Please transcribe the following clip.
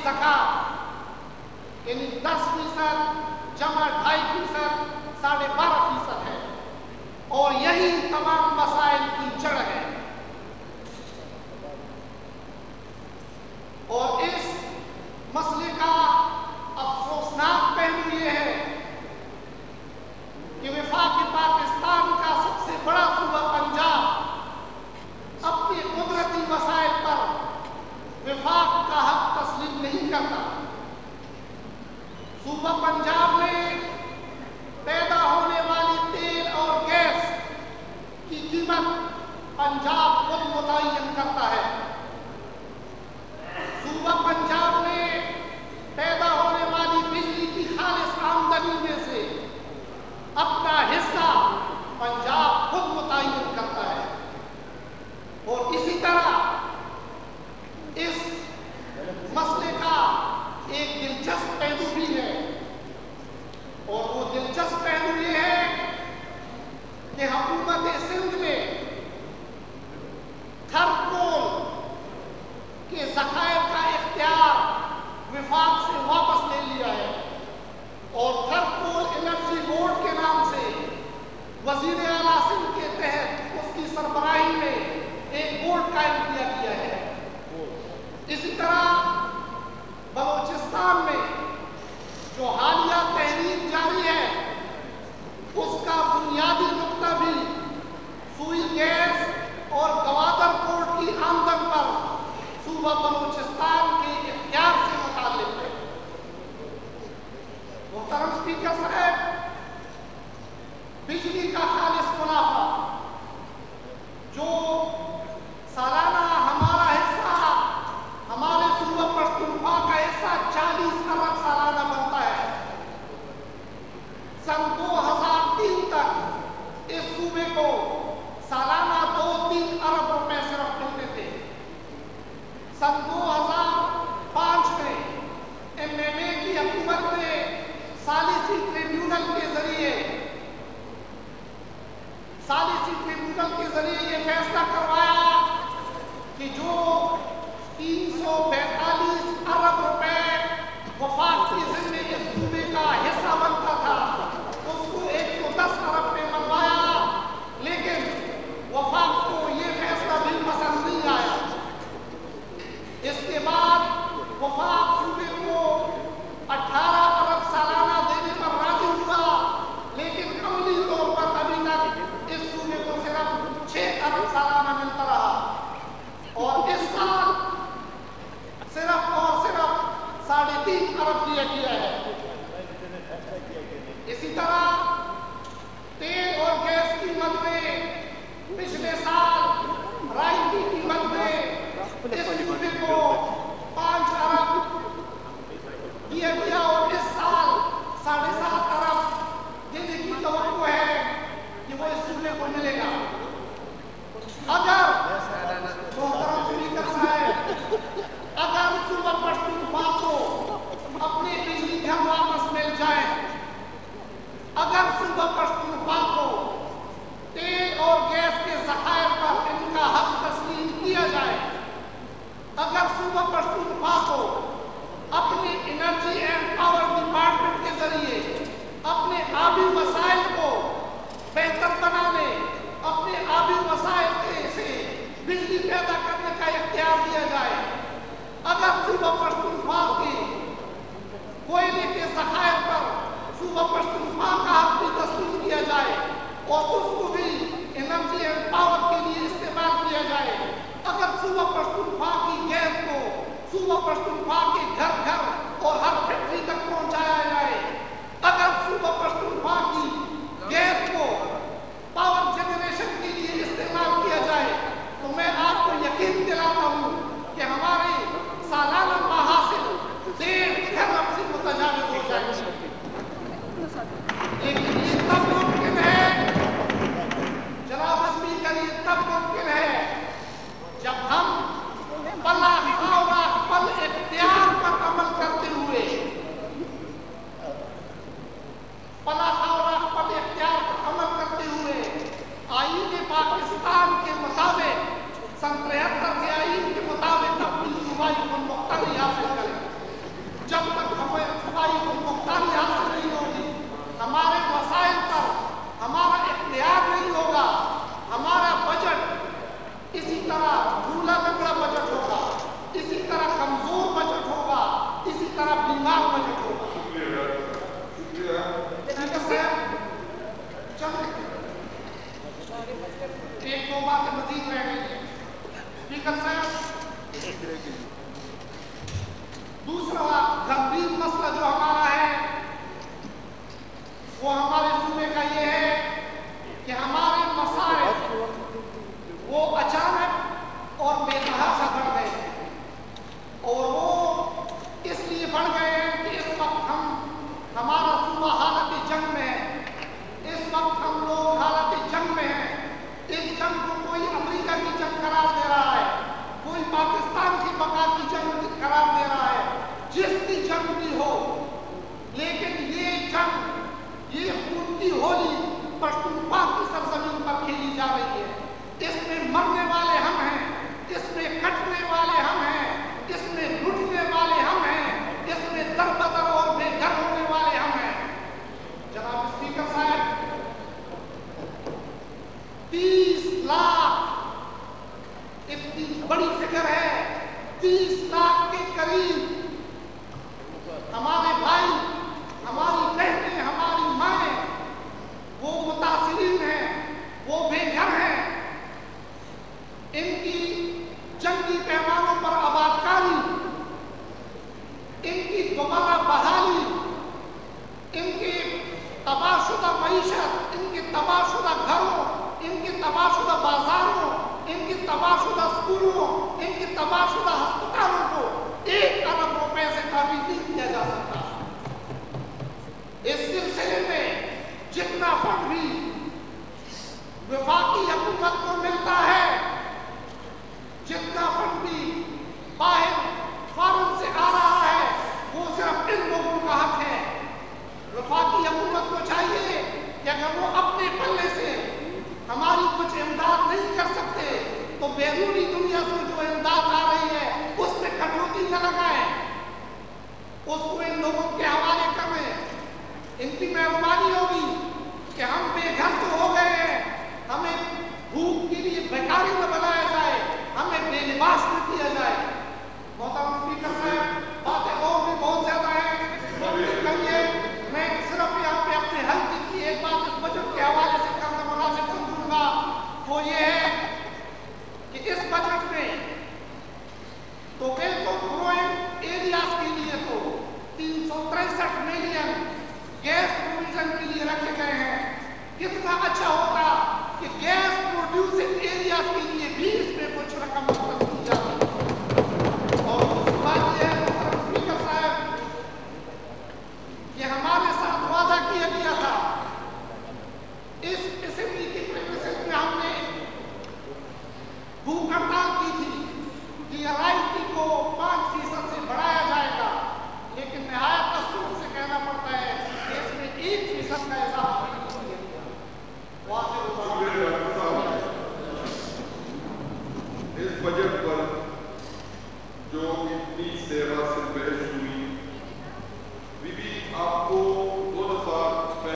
ज़कात यानी 10% जमा 2.5% 12.5% है और यही तमाम मसाइल की जड़ है। और इस मसले का अफसोसनाक पहलू ये है कि वफाक पाकिस्तान का सबसे बड़ा सूबा पंजाब अपने कुदरती वसाइल पर वफाक का हक तस्लीम नहीं करता। सूबा पंजाब में पैदा होने वाली तेल और गैस की कीमत पंजाब खुद मुतय्यन करता है। सूबा पंजाब में पैदा होने वाली बिजली की खालिस आमदनी में से अपना हिस्सा पंजाब खुद मुतय्यन करता है। और इसी तरह इस मसले का एक दिलचस्प पहलू भी है और वो दिलचस्प पहलू ये है कि हुकूमत सिंध ने खरकोल के ज़खायर का इख्तियार वफाक से वापस ले लिया है और खरकोल एनर्जी बोर्ड के नाम से वज़ीर आला सिंध के तहत उसकी सरबराही में एक बोर्ड कायम किया गया है। इसी तरह बलोचिस्तान में जो हालिया तहरीक जारी है उसका बुनियादी नुक्ता भी सुई गैस और गवादर पोर्ट की आमदन पर सूबा बलोचिस्तान के इख्तियार से मुताल्लिक है। मुहतरम स्पीकर साहब, बिजली का खालिस मुनाफा जो सालाना हमारा हिस्सा हमारे सूबा पख्तूनख्वा का हिस्सा 40 अरब सालाना बनता है। सन 2003 तक इस सूबे को सालाना 2-3 अरब रुपए सिर्फ मिलते थे। सन 2005 में एमएमए की हुकूमत ने सालिसी ट्रिब्यूनल के जरिए ये फैसला करवाया कि जो 342 अरब रुपए वफाक के ज़िम्मे इस सूबे का हिस्सा बनता था उसको 110 अरब में मनवाया, लेकिन वफाक को ये फैसला भी पसंद नहीं आया। इसके बाद वफाक सूबे को 18 अरब सालाना देने पर राजी हुआ, लेकिन अमली तौर पर अभी तक इस सूबे को सिर्फ 6 अरब सालाना मिलता रहा और इस साल सिर्फ और सिर्फ 3.5 अरब दिया गया है। इसी तरह तेल और गैस की कीमत में पिछले साल राई की कीमत में इस सूबे को 5 अरब दिया गया और इस साल 7.5 अरब देने की तवक्को है कि वो इस सूबे को मिलेगा। अगर सूबा पख्तूनख्वा को अपने बिजली घर वापस मिल जाए, अगर सूबा पख्तूनख्वा को तेल और गैस के ज़खायर पर इनका हक तस्लीम किया जाए, अगर सूबा पख्तूनख्वा को अपने एनर्जी एंड पावर डिपार्टमेंट के जरिए अपने आबी वसाइल को बेहतर बनाने, अपने आबी वसाइल से बिजली पैदा करने का इख्तियार दिया जाए, अगर सूबा पख्तूनख्वा के कोयले के ज़खायर पर सूबा पख्तूनख्वा का हक भी तस्लीम किया जाए और उसको भी एनर्जी एंड पावर के लिए इस्तेमाल किया जाए, अगर सूबा पख्तूनख्वा की गैस को सूबा पख्तूनख्वा के घर घर और हर फैक्ट्री तक पहुंचाया जाए, अगर सूबा पख्तूनख्वा की गैस को पावर जनरेशन के लिए इस्तेमाल किया जाए, तो मैं आपको यकीन दिलाता हूँ कि हमारे सालाना महासिल 1.5 खरब से मुतजाविज हो जाएंगे। लेकिन ये तब मुमकिन है जनाब स्पीकर, ये तब मुमकिन है जब हम पल इख्तियार पर अमल करते हुए کی دوبارہ بحالی، ان کی تباہ شدہ معیشت، ان کی تباہ شدہ گھروں، ان کی تباہ شدہ بازاروں، ان کی تباہ شدہ اسکولوں، ان کی تباہ شدہ ہسپتالوں کو 1 ارب روپے سے تعمیر نہیں کیا جا سکتا۔ اس سلسلے میں جتنا فنڈ بھی وفاقی حکومت کو ملتا ہے، جتنا فنڈ بھی باہر فارن سے آ رہا ہے، وہ صرف ان لوگوں کا حق ہے۔ وفاقی حکومت کو چاہیے کہ اگر وہ اپنے پلے سے ہماری کچھ امداد نہیں کر سکتے تو بیرونی دنیا سے جو امداد آ رہی ہے اس میں کٹوتی نہ لگائیں، اس کو ان لوگوں کے حوالے کر دیں۔ ان کی مہربانی ہوگی کہ ہم بے گھر تو ہو گئے ہیں، ہمیں بھوک کے لیے بیکاری نہ بنایا جائے، ہمیں بے لباس نہ کیا جائے۔ محترم اسپیکر صاحب، باتیں اور بھی بہت زیادہ ہیں، کریے، میں صرف یہاں پہ اپنے حلقے کی ایک بات اس بجٹ کے حوالے سے کرنا مناسب سمجھوں گا، وہ یہ ہے کہ اس بجٹ میں ٹوبیکو گروئنگ ایریاز کے لیے تو 363 ملین گیس پروویژن کے لیے رکھے گئے ہیں۔ کتنا اچھا ہوتا کہ گیس پروڈیوسنگ ایریاز کے لیے بھی اس میں کچھ رقم